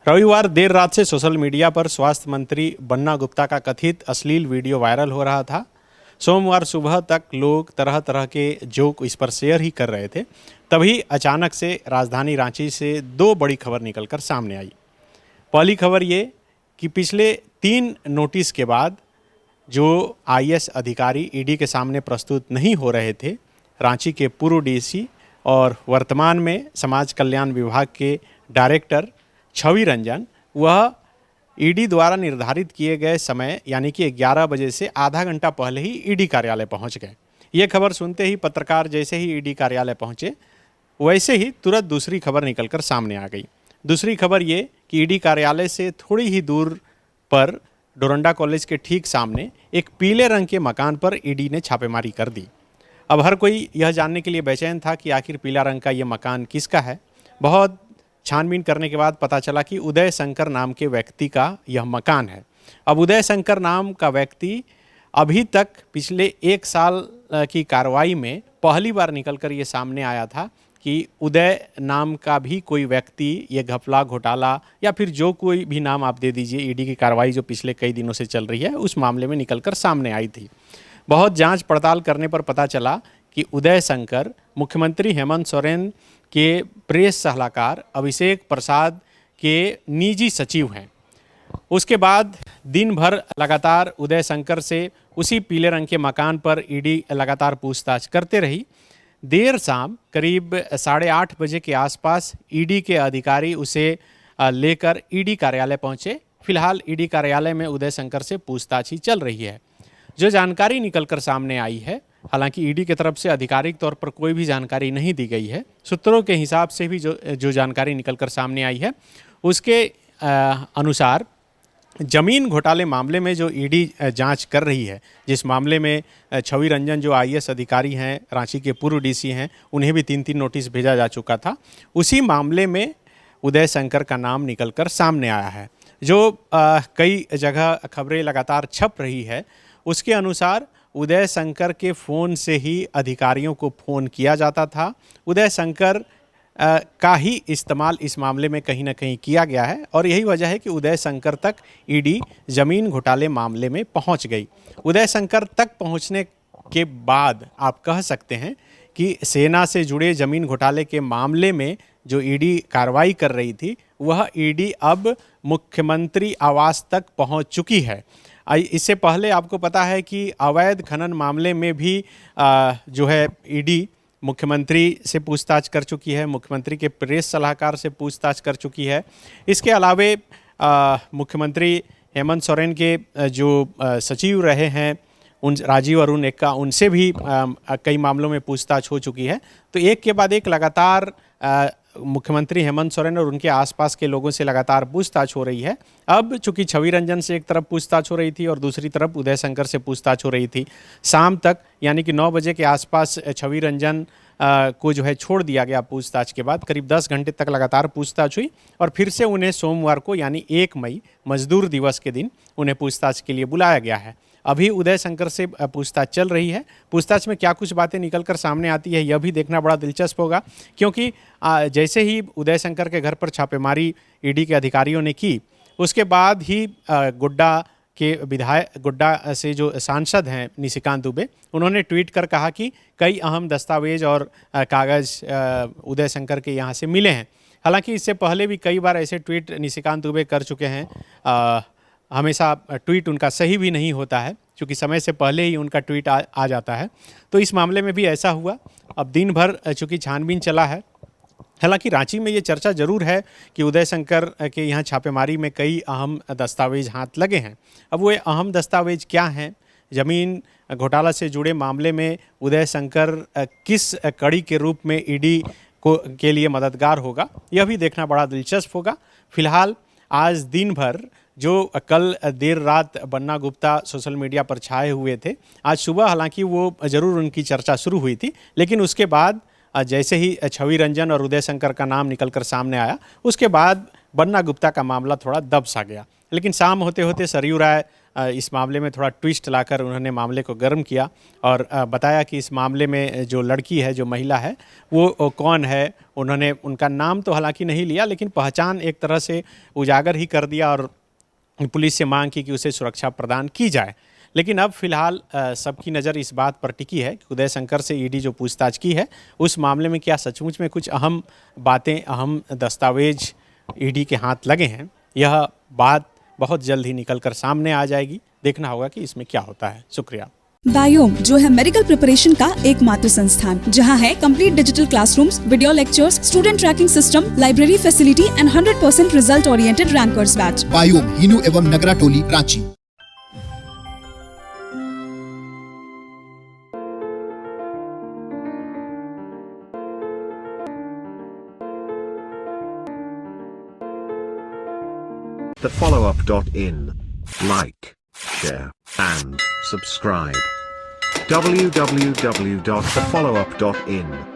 रविवार देर रात से सोशल मीडिया पर स्वास्थ्य मंत्री बन्ना गुप्ता का कथित अश्लील वीडियो वायरल हो रहा था। सोमवार सुबह तक लोग तरह तरह के जोक इस पर शेयर ही कर रहे थे। तभी अचानक से राजधानी रांची से दो बड़ी खबर निकलकर सामने आई। पहली खबर ये कि पिछले 3 नोटिस के बाद जो आईएएस अधिकारी ईडी के सामने प्रस्तुत नहीं हो रहे थे, रांची के पूर्व डीसी और वर्तमान में समाज कल्याण विभाग के डायरेक्टर छवि रंजन, वह ईडी द्वारा निर्धारित किए गए समय यानी कि 11 बजे से आधा घंटा पहले ही ईडी कार्यालय पहुंच गए। ये खबर सुनते ही पत्रकार जैसे ही ईडी कार्यालय पहुंचे, वैसे ही तुरंत दूसरी खबर निकलकर सामने आ गई। दूसरी खबर ये कि ईडी कार्यालय से थोड़ी ही दूर पर डोरंडा कॉलेज के ठीक सामने एक पीले रंग के मकान पर ईडी ने छापेमारी कर दी। अब हर कोई यह जानने के लिए बेचैन था कि आखिर पीला रंग का ये मकान किसका है। बहुत छानबीन करने के बाद पता चला कि उदय शंकर नाम के व्यक्ति का यह मकान है। अब उदय शंकर नाम का व्यक्ति अभी तक पिछले 1 साल की कार्रवाई में पहली बार निकलकर ये सामने आया था कि उदय नाम का भी कोई व्यक्ति ये घपला घोटाला या फिर जो कोई भी नाम आप दे दीजिए, ईडी की कार्रवाई जो पिछले कई दिनों से चल रही है उस मामले में निकलकर सामने आई थी। बहुत जांच पड़ताल करने पर पता चला कि उदय शंकर मुख्यमंत्री हेमंत सोरेन के प्रेस सलाहकार अभिषेक प्रसाद के निजी सचिव हैं। उसके बाद दिन भर लगातार उदय शंकर से उसी पीले रंग के मकान पर ईडी लगातार पूछताछ करते रही। देर शाम करीब 8:30 बजे के आसपास ईडी के अधिकारी उसे लेकर ईडी कार्यालय पहुंचे। फिलहाल ईडी कार्यालय में उदय शंकर से पूछताछ ही चल रही है। जो जानकारी निकलकर सामने आई है, हालांकि ईडी की तरफ से आधिकारिक तौर पर कोई भी जानकारी नहीं दी गई है, सूत्रों के हिसाब से भी जो जानकारी निकलकर सामने आई है उसके अनुसार जमीन घोटाले मामले में जो ईडी जांच कर रही है, जिस मामले में छवि रंजन जो आईएएस अधिकारी हैं, रांची के पूर्व डीसी हैं, उन्हें भी 3-3 नोटिस भेजा जा चुका था। उसी मामले में उदय शंकर का नाम निकलकर सामने आया है। जो कई जगह खबरें लगातार छप रही है, उसके अनुसार उदय शंकर के फ़ोन से ही अधिकारियों को फ़ोन किया जाता था। उदय शंकर का ही इस्तेमाल इस मामले में कहीं ना कहीं किया गया है और यही वजह है कि उदय शंकर तक ईडी ज़मीन घोटाले मामले में पहुंच गई। उदय शंकर तक पहुंचने के बाद आप कह सकते हैं कि सेना से जुड़े ज़मीन घोटाले के मामले में जो ईडी कार्रवाई कर रही थी, वह ईडी अब मुख्यमंत्री आवास तक पहुंच चुकी है। इससे पहले आपको पता है कि अवैध खनन मामले में भी जो है ईडी मुख्यमंत्री से पूछताछ कर चुकी है, मुख्यमंत्री के प्रेस सलाहकार से पूछताछ कर चुकी है। इसके अलावे मुख्यमंत्री हेमंत सोरेन के जो सचिव रहे हैं उन राजीव अरुण एक्का, उनसे भी कई मामलों में पूछताछ हो चुकी है। तो एक के बाद एक लगातार मुख्यमंत्री हेमंत सोरेन और उनके आसपास के लोगों से लगातार पूछताछ हो रही है। अब चूंकि छवि रंजन से एक तरफ पूछताछ हो रही थी और दूसरी तरफ उदय शंकर से पूछताछ हो रही थी, शाम तक यानी कि 9 बजे के आसपास छवि रंजन को जो है छोड़ दिया गया। पूछताछ के बाद करीब 10 घंटे तक लगातार पूछताछ हुई और फिर से उन्हें सोमवार को यानी 1 मई मजदूर दिवस के दिन उन्हें पूछताछ के लिए बुलाया गया है। अभी उदय शंकर से पूछताछ चल रही है। पूछताछ में क्या कुछ बातें निकलकर सामने आती है, यह भी देखना बड़ा दिलचस्प होगा, क्योंकि जैसे ही उदय शंकर के घर पर छापेमारी ईडी के अधिकारियों ने की, उसके बाद ही गोड्डा से जो सांसद हैं निशिकांत दुबे, उन्होंने ट्वीट कर कहा कि कई अहम दस्तावेज और कागज़ उदय शंकर के यहाँ से मिले हैं। हालांकि इससे पहले भी कई बार ऐसे ट्वीट निशिकांत दुबे कर चुके हैं। हमेशा ट्वीट उनका सही भी नहीं होता है, क्योंकि समय से पहले ही उनका ट्वीट आ जाता है। तो इस मामले में भी ऐसा हुआ। अब दिन भर चूँकि छानबीन चला है, हालांकि रांची में ये चर्चा जरूर है कि उदय शंकर के यहाँ छापेमारी में कई अहम दस्तावेज हाथ लगे हैं। अब वो अहम दस्तावेज क्या हैं, ज़मीन घोटाला से जुड़े मामले में उदय शंकर किस कड़ी के रूप में ईडी के लिए मददगार होगा, यह भी देखना बड़ा दिलचस्प होगा। फिलहाल आज दिन भर जो कल देर रात बन्ना गुप्ता सोशल मीडिया पर छाए हुए थे, आज सुबह हालांकि वो ज़रूर उनकी चर्चा शुरू हुई थी, लेकिन उसके बाद जैसे ही छवि रंजन और उदय शंकर का नाम निकलकर सामने आया, उसके बाद बन्ना गुप्ता का मामला थोड़ा दब सा गया। लेकिन शाम होते होते सरयू राय इस मामले में थोड़ा ट्विस्ट लाकर उन्होंने मामले को गर्म किया और बताया कि इस मामले में जो लड़की है, जो महिला है, वो कौन है। उन्होंने उनका नाम तो हालांकि नहीं लिया, लेकिन पहचान एक तरह से उजागर ही कर दिया और पुलिस से मांग की कि उसे सुरक्षा प्रदान की जाए। लेकिन अब फिलहाल सबकी नज़र इस बात पर टिकी है कि उदय शंकर से ईडी जो पूछताछ की है उस मामले में क्या सचमुच में कुछ अहम बातें, अहम दस्तावेज ईडी के हाथ लगे हैं। यह बात बहुत जल्द ही निकल कर सामने आ जाएगी। देखना होगा कि इसमें क्या होता है। शुक्रिया। बायोम जो है मेडिकल प्रिपरेशन का एकमात्र संस्थान जहां है complete digital classrooms, video lectures, student tracking system, library facility and 100% result oriented rankers batch. Biome, Hinoo एवं नगरा टोली, Ranchi. thefollowup.in. Like, share, and subscribe. www.thefollowup.in